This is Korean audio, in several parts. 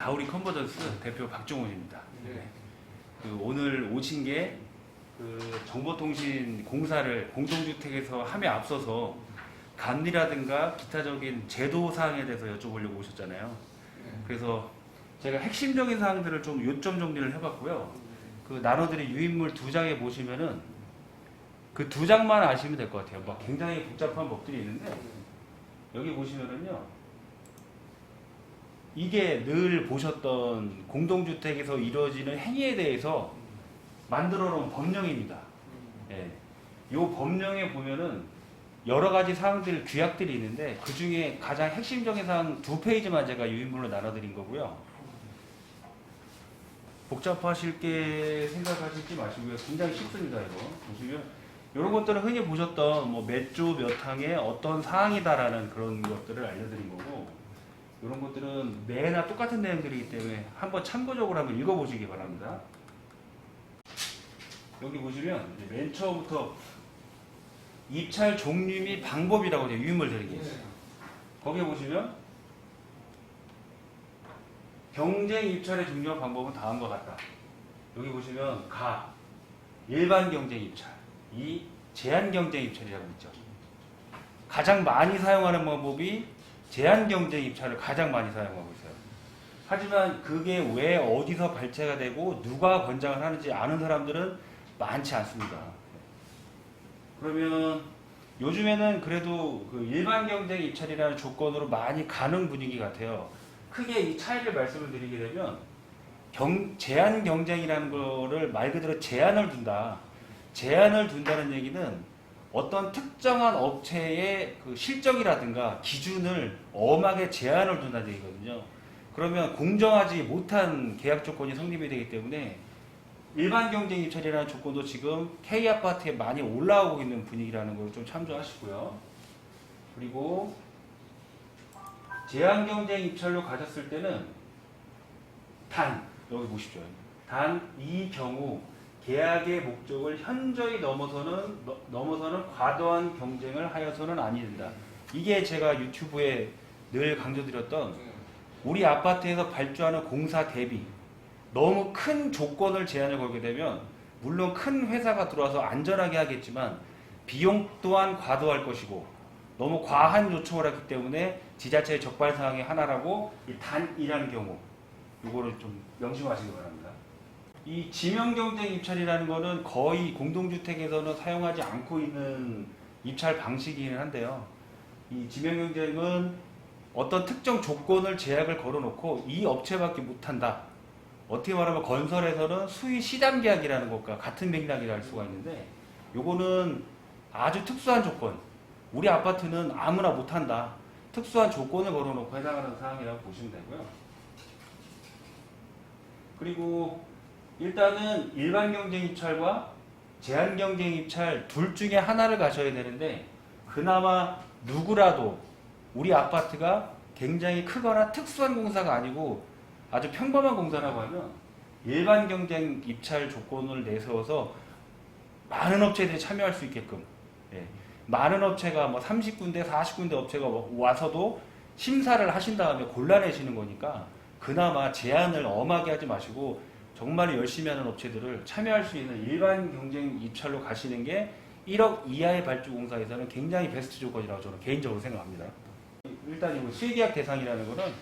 다우리 컨버전스 대표 박종훈입니다. 네. 오늘 오신 게 정보통신 공사를 공동주택에서 함에 앞서서 감리라든가 기타적인 제도 사항에 대해서 여쭤보려고 오셨잖아요. 그래서 제가 핵심적인 사항들을 좀 요점 정리를 해봤고요. 나눠드린 유인물 2장에 보시면은 그 2장만 아시면 될 것 같아요. 막 굉장히 복잡한 법들이 있는데 여기 보시면은요. 이게 늘 보셨던 공동주택에서 이루어지는 행위에 대해서 만들어 놓은 법령입니다. 예. 이 법령에 보면은 여러 가지 사항들, 규약들이 있는데 그 중에 가장 핵심적인 사항 2페이지만 제가 유인물로 나눠드린 거고요. 복잡하실 게 생각하시지 마시고요. 굉장히 쉽습니다. 이거 보시면 이런 것들은 흔히 보셨던 몇 조 몇 항의 어떤 사항이다라는 그런 것들을 알려드린 거고, 이런 것들은 매나 똑같은 내용들이기 때문에 한번 참고적으로 한번 읽어보시기 바랍니다. 여기 보시면 맨 처음부터 입찰 종류 및 방법이라고 돼요. 유인물 드리기. 거기에 보시면 경쟁 입찰의 종류와 방법은 다음과 같다. 여기 보시면 일반 경쟁 입찰, 제한 경쟁 입찰이라고 있죠. 가장 많이 사용하는 방법이 제한 경쟁 입찰을 가장 많이 사용하고 있어요. 하지만 그게 왜 어디서 발췌가 되고 누가 권장을 하는지 아는 사람들은 많지 않습니다. 그러면 요즘에는 그래도 일반 경쟁 입찰이라는 조건으로 많이 가는 분위기 같아요. 크게 이 차이를 말씀을 드리게 되면 제한 경쟁이라는 거를 말 그대로 제한을 둔다. 제한을 둔다는 얘기는 어떤 특정한 업체의 실적이라든가 기준을 엄하게 제한을 둔다는 얘기거든요. 그러면 공정하지 못한 계약 조건이 성립이 되기 때문에 일반 경쟁 입찰이라는 조건도 지금 K아파트에 많이 올라오고 있는 분위기라는 걸 좀 참조하시고요. 그리고 제한 경쟁 입찰로 가셨을 때는 여기 보십시오. 이 경우 계약의 목적을 현저히 넘어서는 과도한 경쟁을 하여서는 아니 된다. 이게 제가 유튜브에 늘 강조드렸던 우리 아파트에서 발주하는 공사 대비 너무 큰 조건을 제한을 걸게 되면 물론 큰 회사가 들어와서 안전하게 하겠지만 비용 또한 과도할 것이고 너무 과한 요청을 하기 때문에 지자체의 적발 사항의 하나라고 단이라는 경우 이거를 좀 명심하시기 바랍니다. 이 지명 경쟁 입찰이라는 거는 거의 공동주택에서는 사용하지 않고 있는 입찰 방식이긴 한데요. 이 지명 경쟁은 어떤 특정 조건을 제약을 걸어놓고 이 업체밖에 못한다. 어떻게 말하면 건설에서는 수의 시담 계약이라는 것과 같은 맥락이라 할 수가 있는데 요거는 아주 특수한 조건, 우리 아파트는 아무나 못한다. 특수한 조건을 걸어놓고 해당하는 사항이라고 보시면 되고요. 그리고 일단은 일반 경쟁 입찰과 제한 경쟁 입찰 둘 중에 하나를 가셔야 되는데 그나마 누구라도 우리 아파트가 굉장히 크거나 특수한 공사가 아니고 아주 평범한 공사라고 하면 일반 경쟁 입찰 조건을 내세워서 많은 업체들이 참여할 수 있게끔, 많은 업체가 30군데 40군데 업체가 와서도 심사를 하신 다음에 골라내시는 거니까 그나마 제한을 엄하게 하지 마시고 정말 열심히 하는 업체들을 참여할 수 있는 일반 경쟁 입찰로 가시는 게 1억 이하의 발주 공사에서는 굉장히 베스트 조건이라고 저는 개인적으로 생각합니다. 일단 이 수의계약 대상이라는 거는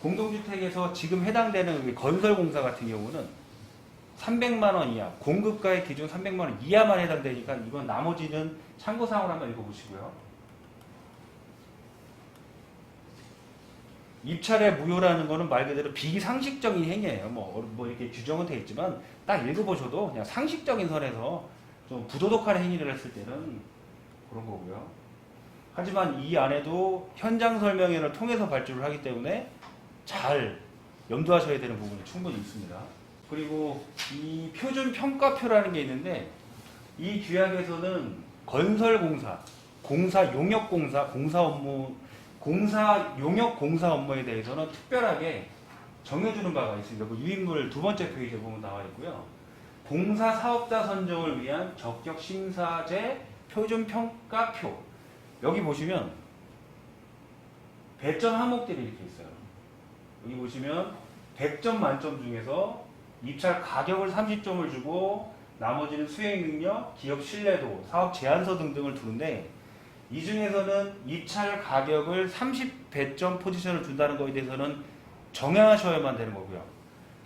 공동주택에서 지금 해당되는 건설공사 같은 경우는 300만 원 이하, 공급가의 기준 300만 원 이하만 해당되니까 이건 나머지는 참고사항을 한번 읽어보시고요. 입찰의 무효라는 거는 말 그대로 비상식적인 행위예요. 이렇게 규정은 되어 있지만 딱 읽어보셔도 그냥 상식적인 선에서 좀 부도덕한 행위를 했을 때는 그런 거고요. 하지만 이 안에도 현장 설명회를 통해서 발주를 하기 때문에 잘 염두하셔야 되는 부분이 충분히 있습니다. 그리고 이 표준 평가표라는 게 있는데 이 규약에서는 건설공사, 공사 용역 공사, 공사 용역 공사 업무에 대해서는 특별하게 정해주는 바가 있습니다. 유인물 2번째 페이지에 보면 나와 있고요. 공사 사업자 선정을 위한 적격 심사제 표준 평가표. 여기 보시면 배점 항목들이 이렇게 있어요. 여기 보시면 100점 만점 중에서 입찰 가격을 30점을 주고 나머지는 수행 능력, 기업 신뢰도, 사업 제안서 등등을 두는데 이 중에서는 입찰 가격을 30배점 포지션을 준다는 거에 대해서는 정하셔야만 되는 거고요.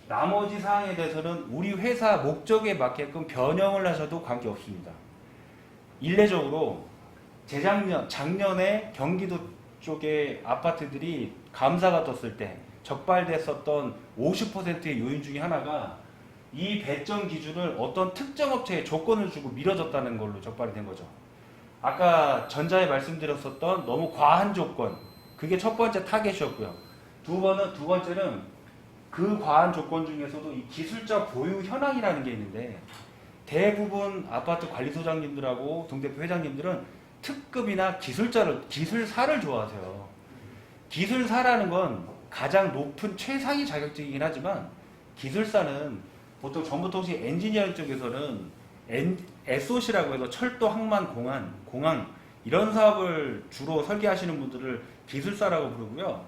나머지 사항에 대해서는 우리 회사 목적에 맞게끔 변형을 하셔도 관계없습니다. 일례적으로 작년에 경기도 쪽에 아파트들이 감사가 떴을 때 적발됐었던 50%의 요인 중에 하나가 이 배점 기준을 어떤 특정 업체에 조건을 주고 미뤄졌다는 걸로 적발이 된 거죠. 아까 전자에 말씀드렸었던 너무 과한 조건, 그게 첫 번째 타겟이었고요. 두 번째는 그 과한 조건 중에서도 이 기술자 보유 현황이라는 게 있는데 대부분 아파트 관리소장님들하고 동대표 회장님들은 특급이나 기술사를 좋아하세요. 기술사라는 건 가장 높은 최상위 자격증이긴 하지만 기술사는 보통 정보통신 엔지니어링 쪽에서는 SOC라고 해서 철도, 항만, 공항 이런 사업을 주로 설계하시는 분들을 기술사라고 부르고요.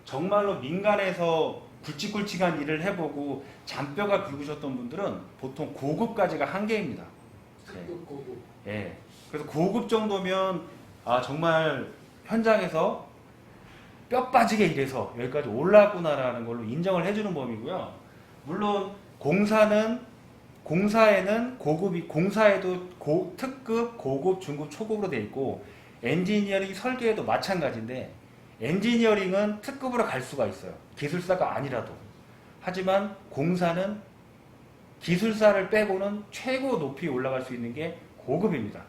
정말로 민간에서 굵직굵직한 일을 해보고 잔뼈가 굵으셨던 분들은 보통 고급까지가 한계입니다. 특급 고급. 예. 그래서 고급 정도면 정말 현장에서 뼈 빠지게 일해서 여기까지 올라왔구나라는 걸로 인정을 해주는 범위고요. 물론 공사에는 공사에도 특급, 고급, 중급, 초급으로 되어 있고 엔지니어링 설계에도 마찬가지인데 엔지니어링은 특급으로 갈 수가 있어요. 기술사가 아니라도. 하지만 공사는 기술사를 빼고는 최고 높이 올라갈 수 있는 게 고급입니다.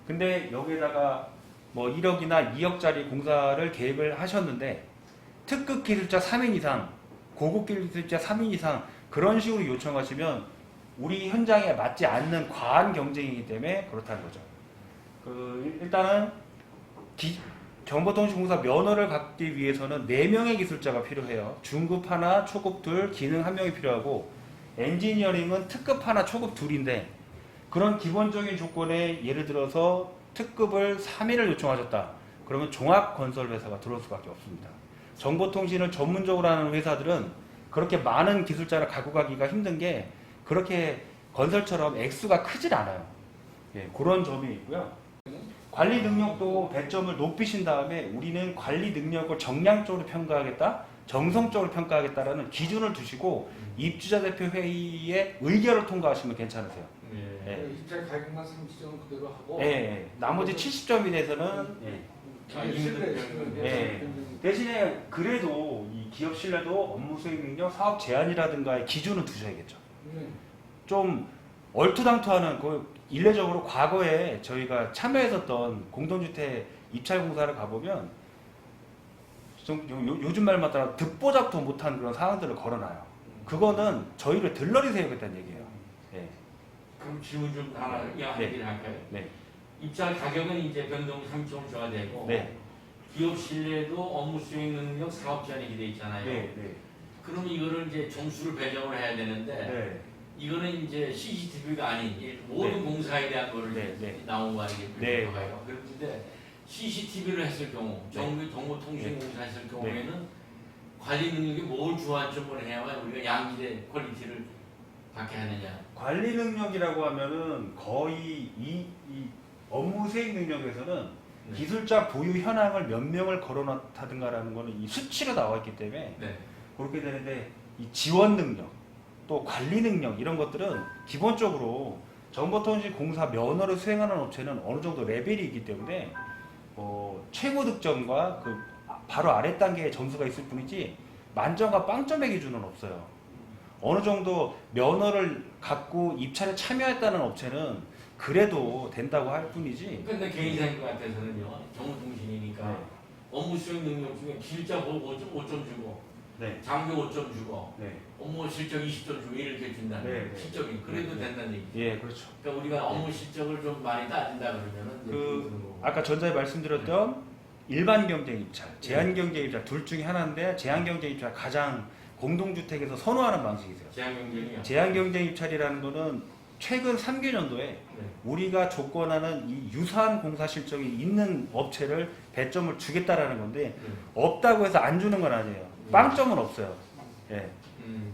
근데 여기에다가 뭐 1억이나 2억짜리 공사를 계획을 하셨는데 특급 기술자 3인 이상, 고급 기술자 3인 이상 그런 식으로 요청하시면 우리 현장에 맞지 않는 과한 경쟁이기 때문에 그렇다는 거죠. 일단은 정보통신공사 면허를 갖기 위해서는 4명의 기술자가 필요해요. 중급 하나, 초급 둘, 기능 1명이 필요하고 엔지니어링은 특급 하나, 초급 둘인데 그런 기본적인 조건에 예를 들어서 특급을 3인을 요청하셨다. 그러면 종합건설회사가 들어올 수밖에 없습니다. 정보통신을 전문적으로 하는 회사들은 그렇게 많은 기술자를 갖고 가기가 힘든 게 그렇게 건설처럼 액수가 크질 않아요. 예, 그런 점이 있고요. 관리 능력도 배점을 높이신 다음에 우리는 관리 능력을 정량적으로 평가하겠다, 정성적으로 평가하겠다라는 기준을 두시고 입주자 대표 회의에 의결을 통과하시면 괜찮으세요. 예. 입찰 가격만 30점 그대로 하고. 예. 나머지 70점이 돼서는 대신에 그래도 이 기업 신뢰도, 업무 수행 능력, 사업 제한이라든가의 기준을 두셔야겠죠. 좀 얼토당토하는 일례적으로 과거에 저희가 참여했었던 공동주택 입찰 공사를 가보면 요즘 말 맞다가 듣보잡도 못한 그런 상황들을 걸어놔요. 그거는 저희를 들러리 세우겠다는 얘기예요. 네. 그럼 질문 좀 하나 얘기를 할까요? 네. 입찰 가격은 이제 변동 3점 줘야 되고 네. 기업 신뢰도, 업무 수행 능력, 사업 제한이 돼 있잖아요. 네. 네. 그럼 이거를 이제 점수를 배정을 해야 되는데 네. 이거는 이제 CCTV가 아닌 모든 공사에 대한 거를 나온 거 아니겠어요? 네. 그런데 CCTV를 했을 경우, 정보통신공사 했을 경우에는 관리 능력이 뭘 주안점을 해야만 우리가 양질의 퀄리티를 받게 하느냐? 관리 능력이라고 하면은 거의 이 업무 수행 능력에서는 기술자 보유 현황을 몇 명을 걸어놨다든가라는 거는 이 수치로 나와 있기 때문에 그렇게 되는데 이 지원 능력 또 관리 능력 이런 것들은 기본적으로 정보통신공사 면허를 수행하는 업체는 어느 정도 레벨이 있기 때문에 최고 득점과 그 바로 아래 단계의 점수가 있을 뿐이지 만점과 빵점의 기준은 없어요. 어느 정도 면허를 갖고 입찰에 참여했다는 업체는 그래도 된다고 할 뿐이지. 근데 개인 생각 같아서는요, 정보통신이니까 업무 수행 능력 중에 기술자 5점 주고, 장비 5점 주고, 업무 실적 20점 주고 이렇게 준다는 실적이 그래도 된다는 얘기죠. 예, 그렇죠. 그러니까 우리가 업무 실적을 좀 많이 따진다 그러면은 아까 전자에 말씀드렸던 일반 경쟁 입찰, 제한 경쟁 입찰 둘 중에 하나인데 제한 경쟁 입찰 가장 공동주택에서 선호하는 방식이세요. 제한 경쟁이요. 제한 경쟁 입찰이라는 거는 최근 3개년도에 우리가 조건하는 이 유사한 공사 실적이 있는 업체를 배점을 주겠다라는 건데 없다고 해서 안 주는 건 아니에요. 빵점은 없어요. 예.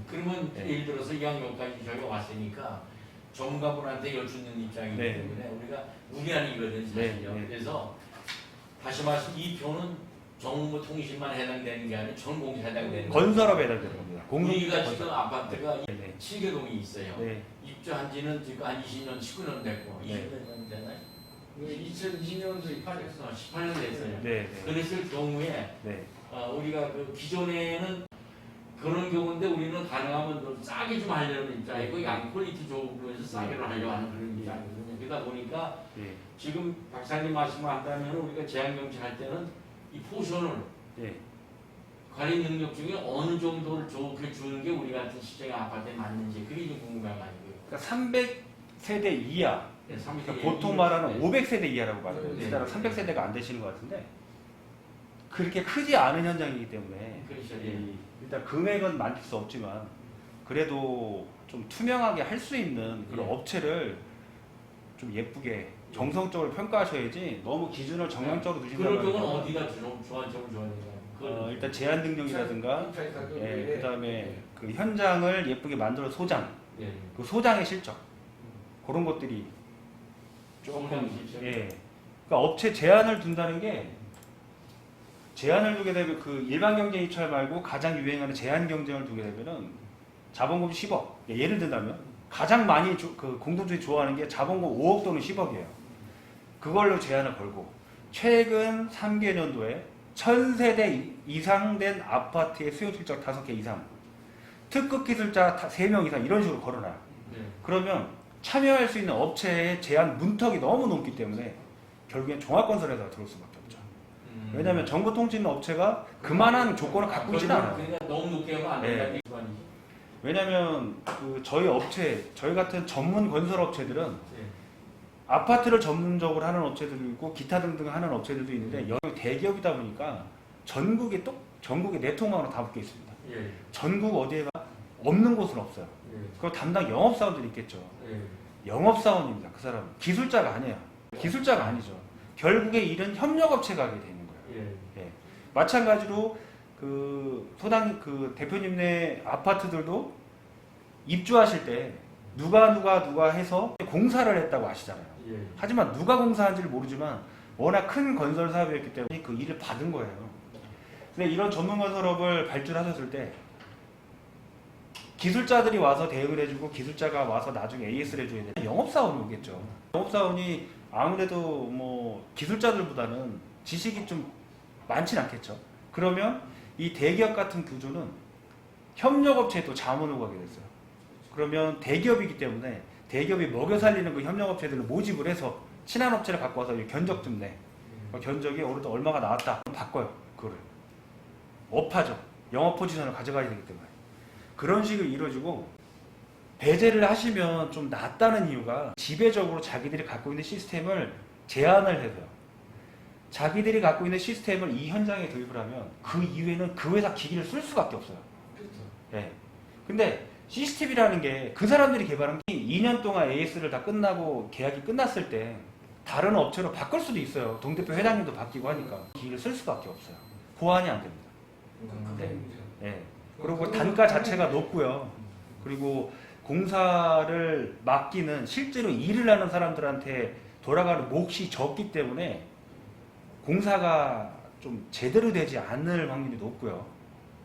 그러면 네. 예를 들어서 이학년까지 저희가 왔으니까 전문가분한테 여쭙는 입장이기 네. 때문에 우리가 우리아니거든 사실요. 네. 그래서 다시 말해서 이 표는 정보통신만 해당되는 게 아니라 전 공사에 해당되는 건설업에 해당되는 겁니다. 우리가 지금 아파트가 네. 7개동이 있어요. 네. 입주한 지는 지금 한 20년, 19년 됐고 네. 20년 되나요? 2002년도 입학했어. 18년 됐어요. 네. 그랬을 경우에 네. 우리가 그 기존에는 그런 경우인데 우리는 가능하면 좀 싸게 좀 하려는 입장이고 양 퀄리티 좋은 거에서 싸게로 하려고 하는 그런 입장이거든요. 그러다 보니까 네. 지금 박사님 말씀을 한다면 우리가 제한경제 할 때는 이 포션을 네. 관리 능력 중에 어느 정도를 좋게 주는 게 우리 같은 시장의 아파트에 맞는지 그게 좀 궁금한 거 아니고요. 그러니까 300세대 이하, 네, 그러니까 보통 말하는 500세대 이하라고 말해요. 네. 일단은 300세대가 안 되시는 것 같은데 그렇게 크지 않은 현장이기 때문에 그렇죠. 일단 금액은 만들 수 없지만 그래도 좀 투명하게 할 수 있는 그런 예. 업체를 좀 예쁘게 정성적으로 평가하셔야지 너무 기준을 정량적으로 그럴 두신다면 경우는 어디다 주안점을 줘야 되나요? 일단 제한 능력이라든가 예, 그다음에 그 현장을 예쁘게 만들어 소장, 예. 그 소장의 실적 그런 것들이 조금 소장 실적? 예. 그러니까 업체 제한을 둔다는 게 제한을 두게 되면 그 일반 경쟁 입찰 말고 가장 유행하는 제한 경쟁을 두게 되면은 자본금 10억. 예를 들자면 가장 많이 그 공동주의 좋아하는 게 자본금 5억 또는 10억이에요. 그걸로 제한을 걸고 최근 3개년도에 1000세대 이상 된 아파트의 수용 실적 5개 이상, 특급 기술자 3명 이상 이런 식으로 걸어놔요. 네. 그러면 참여할 수 있는 업체의 제한 문턱이 너무 높기 때문에 결국엔 종합건설에다가 들어올 수밖에 없죠. 왜냐하면 정보통신 업체가 그만한 조건을 갖고 있지는 않아요. 그러니까 너무 높게 하면 안 된다는 게 기반이지. 왜냐하면 그 저희 업체, 저희 같은 전문 건설 업체들은 네. 아파트를 전문적으로 하는 업체들도 있고 기타 등등 하는 업체들도 있는데 여기 대기업이다 보니까 전국에 네트워크망으로 다 붙어 있습니다. 예. 전국 어디에가 없는 곳은 없어요. 예. 그 담당 영업사원들이 있겠죠. 예. 영업사원입니다. 그 사람은 기술자가 아니에요. 기술자가 아니죠. 결국에 일은 협력업체가 하게 되는 거예요. 예. 마찬가지로 그 소당 그 대표님네 아파트들도 입주하실 때 누가 해서 공사를 했다고 아시잖아요. 예. 하지만 누가 공사한지를 모르지만 워낙 큰 건설 사업이었기 때문에 그 일을 받은 거예요. 근데 이런 전문 건설업을 발주하셨을 때 기술자들이 와서 대응을 해주고 기술자가 와서 나중에 AS를 해줘야 되는 영업사원이 오겠죠. 영업사원이 아무래도 뭐 기술자들보다는 지식이 좀 많진 않겠죠. 그러면 이 대기업 같은 구조는 협력업체에 또 자문을 가게 됐어요. 그러면 대기업이기 때문에 대기업이 먹여 살리는 그 협력업체들을 모집을 해서 친한 업체를 갖고 와서 견적 좀 내. 견적이 오늘도 얼마가 나왔다. 바꿔요. 그거를. 업하죠. 영업 포지션을 가져가야 되기 때문에. 그런 식으로 이루어지고 배제를 하시면 좀 낫다는 이유가 지배적으로 자기들이 갖고 있는 시스템을 제한을 해서요. 자기들이 갖고 있는 시스템을 이 현장에 도입을 하면 그 이후에는 그 회사 기기를 쓸 수밖에 없어요. 그렇죠. 네. 근데 시스템이라는 게 그 사람들이 개발한 게 2년 동안 AS를 다 끝나고 계약이 끝났을 때 다른 업체로 바꿀 수도 있어요. 동대표 회장님도 바뀌고 하니까 기기를 쓸 수밖에 없어요. 보완이 안 됩니다. 그게 문제죠. 네. 그리고 단가 자체가 높고요. 그리고 공사를 맡기는 실제로 일을 하는 사람들한테 돌아가는 몫이 적기 때문에 공사가 좀 제대로 되지 않을 확률이 높고요.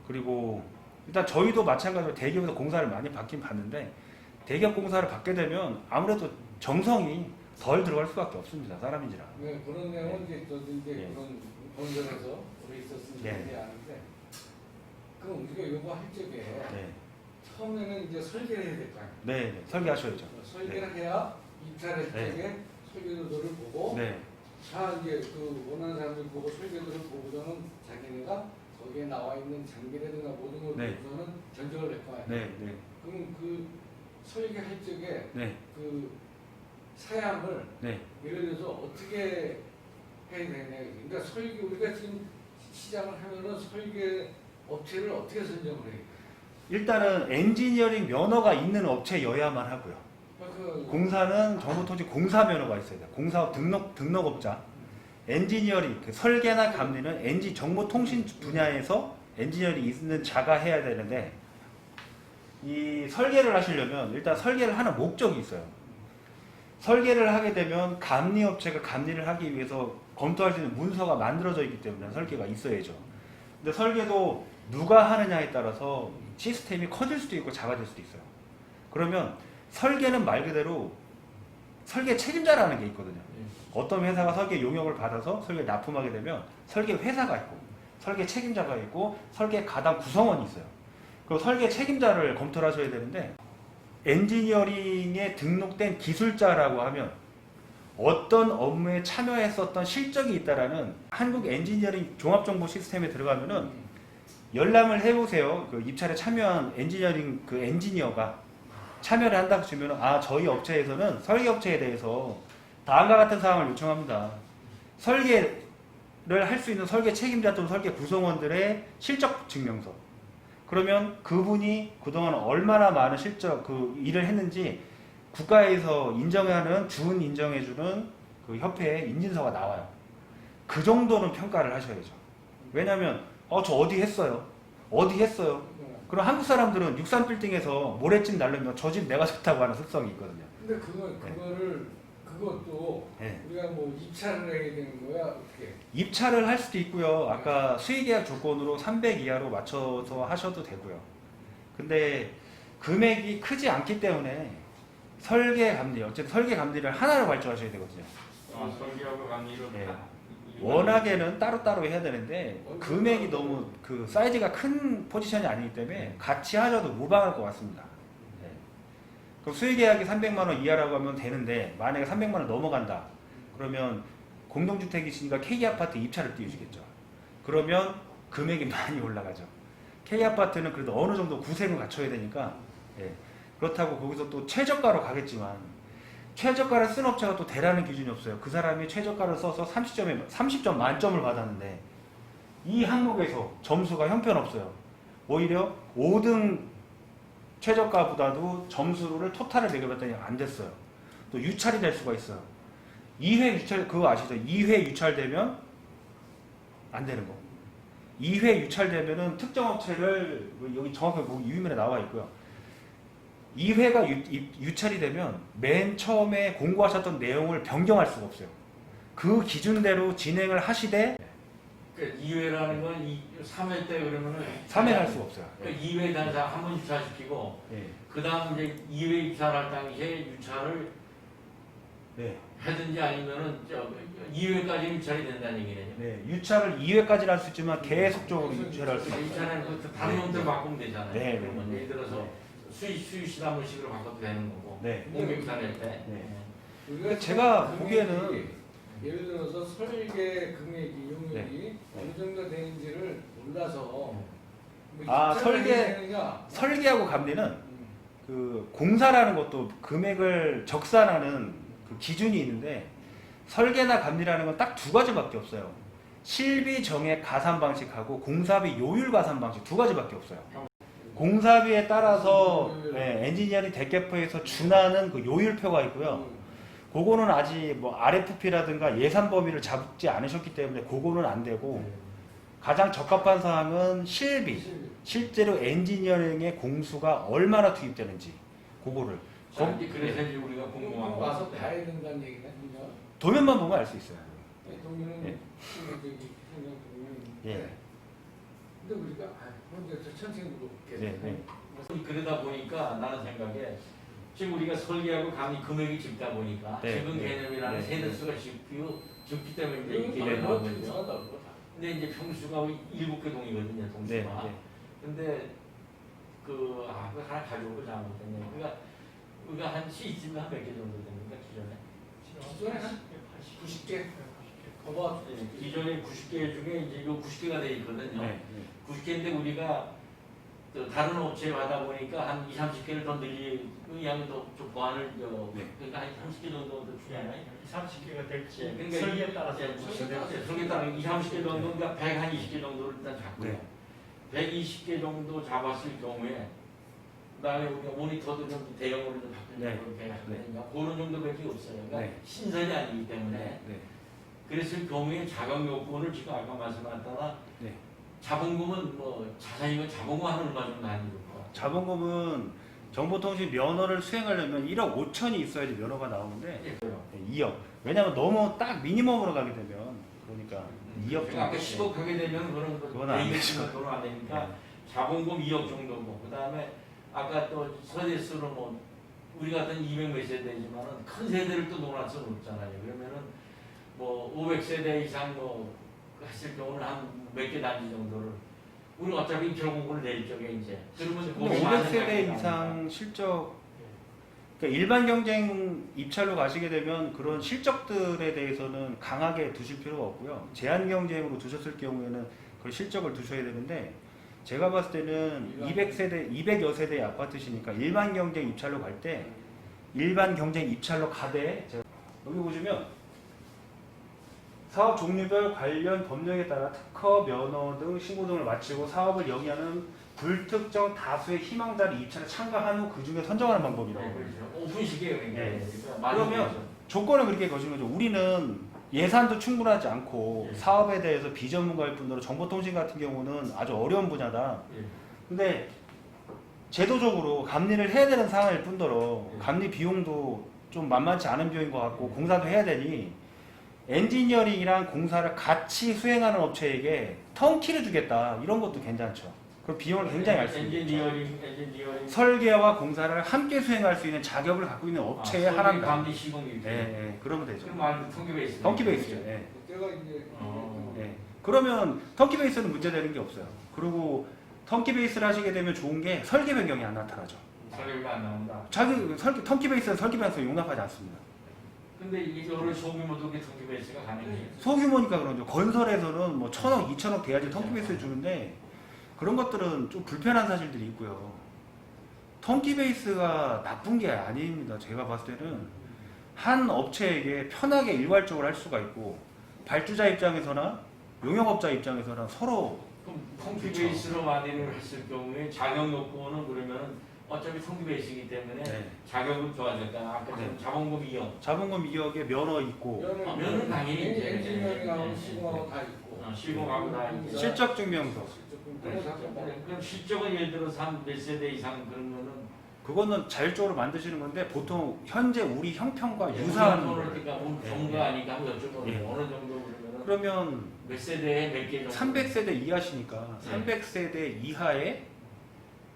그리고 일단 저희도 마찬가지로 대기업에서 공사를 많이 받긴 받는데 대기업 공사를 받게 되면 아무래도 정성이 덜 들어갈 수밖에 없습니다. 사람인지라. 네, 그런 내용은 이제 저도 이제 예. 그런 건설에서 오래 있었으니까 예. 이제 아는데 그럼 우리가 이거 할 적에 네. 처음에는 이제 설계를 해야 될 거 아니에요. 네. 설계하셔야죠. 설계를 해야 입찰할 적에 설계도를 보고 네. 다 이제 그 원하는 사람들 보고 설계도를 보고서는 자기네가 거기에 나와 있는 장비라든가 모든 걸 네. 보고서는 견적을 낼 거 아니에요. 네. 네. 그럼 그 설계할 적에 네. 그 사양을 네. 예를 들어서 어떻게 해야 되냐. 그러니까 설계 우리가 지금 시작을 하면은 설계 업체를 어떻게 선정을 해요? 일단은 엔지니어링 면허가 있는 업체여야만 하고요. 공사는 정보통신 공사 면허가 있어야 돼요. 공사업 등록업자. 엔지니어링, 그 설계나 감리는 정보통신 분야에서 엔지니어링 있는 자가 해야 되는데 이 설계를 하시려면 일단 설계를 하는 목적이 있어요. 설계를 하게 되면 감리업체가 감리를 하기 위해서 검토할 수 있는 문서가 만들어져 있기 때문에 설계가 있어야죠. 근데 설계도 누가 하느냐에 따라서 시스템이 커질 수도 있고 작아질 수도 있어요. 그러면 설계는 말 그대로 설계 책임자라는 게 있거든요. 어떤 회사가 설계 용역을 받아서 설계를 납품하게 되면 설계 회사가 있고 설계 책임자가 있고 설계 가담 구성원이 있어요. 그리고 설계 책임자를 검토를 하셔야 되는데 엔지니어링에 등록된 기술자라고 하면 어떤 업무에 참여했었던 실적이 있다라는 한국 엔지니어링 종합정보 시스템에 들어가면은 열람을 해보세요. 그 입찰에 참여한 엔지니어링 그 엔지니어가 참여를 한다고 치면 아 저희 업체에서는 설계업체에 대해서 다음과 같은 사항을 요청합니다. 설계를 할 수 있는 설계 책임자 또는 설계 구성원들의 실적 증명서. 그러면 그분이 그동안 얼마나 많은 실적 그 일을 했는지 국가에서 인정하는 준 인정해주는 그 협회에 인증서가 나와요. 그 정도는 평가를 하셔야죠. 왜냐하면 저 어디 했어요. 그럼 한국 사람들은 63빌딩에서 모래집 날르면 저 집 내가 좋다고 하는 습성이 있거든요. 근데 그것도 네. 우리가 뭐 입찰을 해야 되는 거야 어떻게? 입찰을 할 수도 있고요. 아까 수의계약 조건으로 300 이하로 맞춰서 하셔도 되고요. 근데 금액이 크지 않기 때문에 설계 감리, 어쨌든 설계 감리를 하나로 발주하셔야 되거든요. 설계하고 감리를 네. 워낙에는 따로따로 해야 되는데 금액이 너무 그 사이즈가 큰 포지션이 아니기 때문에 같이 하셔도 무방할 것 같습니다. 네. 그럼 수의계약이 300만 원 이하라고 하면 되는데 만약에 300만 원 넘어간다. 그러면 공동주택이시니까 K아파트 입찰을 띄우시겠죠. 그러면 금액이 많이 올라가죠. K아파트는 그래도 어느 정도 구색을 갖춰야 되니까 예. 그렇다고 거기서 또 최저가로 가겠지만 최저가를 쓴 업체가 또 대라는 기준이 없어요. 그 사람이 최저가를 써서 30점 만점을 받았는데 이 항목에서 점수가 형편없어요. 오히려 5등 최저가보다도 점수를 토탈을 매겨봤더니 안 됐어요. 또 유찰이 될 수가 있어요. 2회 유찰 그거 아시죠? 2회 유찰되면 안 되는 거. 2회 유찰되면은 특정 업체를 여기 정확하게 유의문에 나와 있고요. 2회가 유찰이 되면 맨 처음에 공고하셨던 내용을 변경할 수가 없어요. 그 기준대로 진행을 하시되 그러니까 2회라는 건 3회 때 그러면은 3회 할 수가 없어요. 그러니까 2회 단사 한번 유찰시키고 네. 그 다음 이제 2회 유찰할 당시에 유찰을 네. 하든지 아니면은 2회까지 유찰이 된다는 얘기네요. 네. 유찰을 2회까지 할 수 있지만 계속적으로 유찰을 할 수 있어요. 유찰은 그 다른 형태로 바꾸면 되잖아요. 네. 그러면 예를 들어서 수의 시담식으로 바꿔도 되는 거고. 네. 공명유찰 낼 때. 네. 우리가 제가 금액이 보기에는 예를 들어서 설계 금액이 용역이 네. 어느 정도 되는지를 몰라서 뭐 아, 입찰을 설계- 해야 되느냐? 설계하고 감리는 그 공사라는 것도 금액을 적산하는 그 기준이 있는데 설계나 감리라는 건 딱 두 가지밖에 없어요. 실비 정액 가산 방식하고 공사비 요율 가산 방식 두 가지밖에 없어요. 공사비에 따라서 엔지니어링 대개표에서 준하는 그 요율표가 있고요. 그거는 아직 뭐 RFP라든가 예산 범위를 잡지 않으셨기 때문에 그거는 안 되고 가장 적합한 사항은 실비, 실제로 엔지니어링의 공수가 얼마나 투입되는지 그거를 자, 이제 그래서 이제 우리가 궁금한 거 와서 봐야 된다는 얘기네. 그죠? 도면만 보면 알 수 있어요. 동료는 예. 저기 동료는 예. 근데 우리가 먼저 저 천천히 물어볼게요. 네, 네. 그러다 보니까 나는 생각에 지금 우리가 설계하고 감리 금액이 적다 보니까 네, 지분 네, 개념이라는 네, 세대수가 적기 때문에 이제 이렇게 이게 되는 뭐 거죠. 필요하다 그거. 근데 이제 평수가 7개 동이거든요, 네, 동수가. 네. 근데 그거 하나 가져올 거 잘못했네. 우리가 한 시즌 한몇 개 정도 됩니까 기존에? 기존에 한 90개. 거봐. 네, 기존에 90개 중에 이제 이거 90개가 돼 있거든요. 네. 90개인데 우리가 또 다른 업체에 받아 보니까 한 2, 30개를 더 의향을 좀 보완을 네. 그러니까 한 30개 정도 더 줄여나요? 30개가 될지 그러니까 설계에 따라서 설계에 따라 2, 30개 정도 그러니까 120개 정도를 일단 잡고요. 네. 120개 정도 잡았을 경우에 그다음에 우리가 모니터도 좀 대형으로 좀 네. 바꾸려고 이렇게 하니까 그런 정도밖에 없어요. 그러니까 네. 신선이 아니기 때문에 네. 그랬을 경우에 자격 요건을 지금 아까 말씀하셨다가 네. 자본금은 뭐 자산이면 자본금 한 얼마 정도 하는 거. 자본금은 정보통신 면허를 수행하려면 1억 5천이 있어야지 면허가 나오는데 예, 그래요. 2억. 왜냐면 너무 딱 미니멈으로 가게 되면 그러니까 2억 정도. 아까 10억 하게 되면 그건 안 되죠. 그건 안 되니까 네. 자본금 2억 정도고 그다음에 아까 또 서대수로 뭐 우리 같은 200 몇 세대지만은 큰 세대를 또 놓을 수는 없잖아요. 그러면은 뭐 500세대 이상 뭐 했을 경우는 한 몇 개 단지 정도를 우리 어차피 결국은 내릴 적에 이제 그러면 근데 500세대 이상 실적 그러니까 일반 경쟁 입찰로 가시게 되면 그런 실적들에 대해서는 강하게 두실 필요가 없고요. 제한 경쟁으로 두셨을 경우에는 그 실적을 두셔야 되는데 제가 봤을 때는 200세대, 200여 세대의 아파트시니까 일반 경쟁 입찰로 갈 때 일반 경쟁 입찰로 가되 여기 보시면 사업 종류별 관련 법령에 따라 특허, 면허 등 신고 등을 마치고 사업을 영위하는 불특정 다수의 희망자를 입찰에 참가한 후 그 중에 선정하는 방법이라고. 네, 그렇죠. 오픈식이에요. 그러니까. 네. 그러니까 그러면 조건을 그렇게 거신 거죠. 우리는 예산도 충분하지 않고 예. 사업에 대해서 비전문가일 뿐더러 정보통신 같은 경우는 아주 어려운 분야다. 예. 근데 제도적으로 감리를 해야 되는 상황일 뿐더러 예. 감리 비용도 좀 만만치 않은 비용인 것 같고 공사도 해야 되니 엔지니어링이랑 공사를 같이 수행하는 업체에게 턴키를 주겠다. 이런 것도 괜찮죠. 그 비용을 굉장히 알 수 있죠. 엔지니어링 설계와 공사를 함께 수행할 수 있는 자격을 갖고 있는 업체에 하나입니다. 감리 시공이. 네, 그러면 되죠. 그럼 말 턴키 베이스. 턴키 베이스죠. 예. 그때가 이제 네. 그러면 턴키 베이스는 문제되는 게 없어요. 그리고 턴키 베이스를 하시게 되면 좋은 게 설계 변경이 안 나타나죠. 설계가 안 나온다. 턴키 베이스는 설계 변경을 용납하지 않습니다. 근데 이게 여러 소규모도 턴키 베이스가 가능해요. 소규모니까 그런죠. 건설에서는 뭐 1,000억, 2,000억 돼야지 턴키 베이스를 주는데 그런 것들은 좀 불편한 사실들이 있고요. 턴키 베이스가 나쁜 게 아닙니다. 제가 봤을 때는 한 업체에게 편하게 일괄적으로 할 수가 있고 발주자 입장에서나 용역업자 입장에서나 서로 그럼 턴키 그렇죠. 베이스로 만일을 했을 경우에 자격 요건은 그러면은 어차피 턴키 베이스이기 때문에 네. 자격은 좋아졌다. 아까 네. 자본금 2억. 자본금 2억에 면허 있고 면은 당연히 이제 엔지니어링하고 시공하고 다 있고 시공하고 다 있고. 실적 증명서 그럼 실적은 예를 들어서 한 몇 세대 이상 그러면은 그거는 자율적으로 만드시는 건데 보통 현재 우리 형평과 예, 유사한 그러니까 우리 예, 전문가 아니까 한번 여쭤보는 예. 어느 정도 그러면은 그러면 몇 세대에 몇 개 정도 300세대 이하시니까 네. 300세대 이하의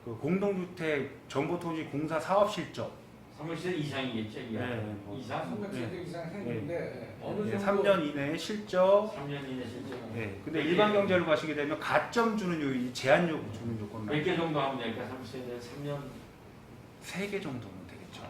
그 공동주택 정보통신 공사 사업 실적 300세대 이상이겠죠. 네, 뭐 이상 300세대 이상 했는데 어느 네, 정도 3년 이내에 실적 3년 이내 실적. 네. 근데 일반 경제로 가시게 되면 가점 주는 요 제한 요구 주는 요건만 몇 개 정도 하면 될까? 3세대 3년 3개 정도면 되겠죠.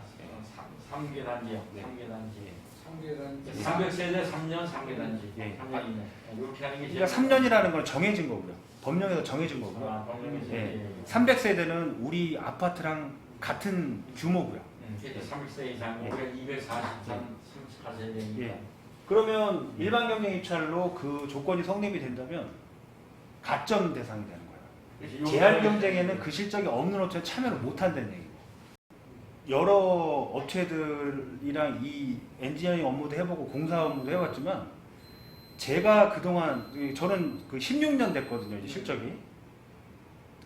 3개 단지요. 네. 3개 단지. 3계단 300세대 3년 3개 단지. 예. 3년 이내. 이렇게 하는 게 그러니까 3년이라는 건 정해진 거고요. 법령에서 정해진 거고요. 아, 법령에서. 예. 300세대는 우리 아파트랑 같은 규모고요. 30세 이상 예. 우리가 243세대니까. 예. 그러면 일반 경쟁 입찰로 그 조건이 성립이 된다면 가점 대상이 되는 거예요. 제한 경쟁에는 그 실적이 없는 업체는 참여를 못 한다는 얘기예요. 여러 업체들이랑 이 엔지니어링 업무도 해보고 공사 업무도 해봤지만 제가 그동안 저는 그 16년 됐거든요. 이제 실적이.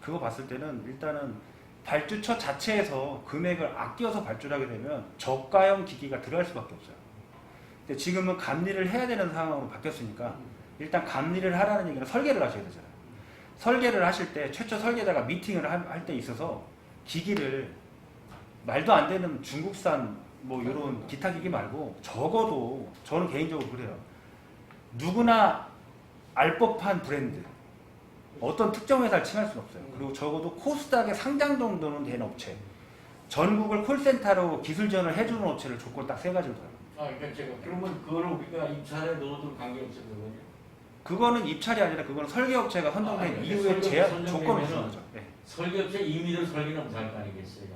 그거 봤을 때는 일단은 발주처 자체에서 금액을 아껴서 발주를 하게 되면 저가형 기기가 들어갈 수밖에 없어요. 근데 지금은 감리를 해야 되는 상황으로 바뀌었으니까 일단 감리를 하라는 얘기는 설계를 하셔야 되잖아요. 설계를 하실 때 최초 설계자가 미팅을 할 때 있어서 기기를 말도 안 되는 중국산 뭐 이런 기타 기기 말고 적어도 저는 개인적으로 그래요. 누구나 알 법한 브랜드 어떤 특정 회사를 칭할 수는 없어요. 그리고 적어도 코스닥에 상장 정도는 된 업체 전국을 콜센터로 기술 지원을 해주는 업체를 조건 딱 세 가지로 둬요. 그러니까 제가 그러면 그거를 우리가 입찰에 넣어도 관계없어요, 그거요? 그거는 입찰이 아니라 그거는 설계업체가 선정된 이후에 설계업체 조건을 주는 선정되면은 거죠. 네. 설계업체 임의대로 설계는 못할 거 아니겠어요?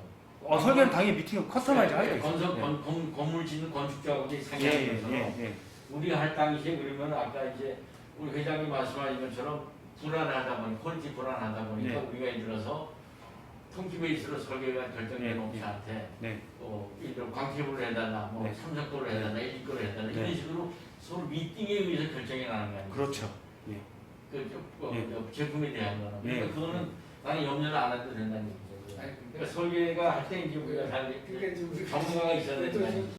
설계는 당연히 미팅 커스터마이즈 하게 있어요. 건물 짓는 건축자하고 이제 상의하면서 우리 할 당시에 그러면 아까 이제 우리 회장님 말씀하신 것처럼 불안하다 보니 퀄리티 불안하다 보니까 네. 우리가 예를 들어서 통키 베이스로 설계가 결정된 네. 업체한테 네. 이런 광택으로 해달라, 뭐 네. 삼성도로 해달라, LG 거로 해달라 네. 이런 식으로 서로 미팅에 의해서 결정이 나는 거 아니에요? 그렇죠. 예. 제품에 대한 거는. 예. 그러니까 그거는 나는 염려를 안 해도 된다는 얘기죠. 아니, 그러니까 설계가 할 때 이제 우리가 잘 그러니까 지금 우리 전문가가 있어야 되는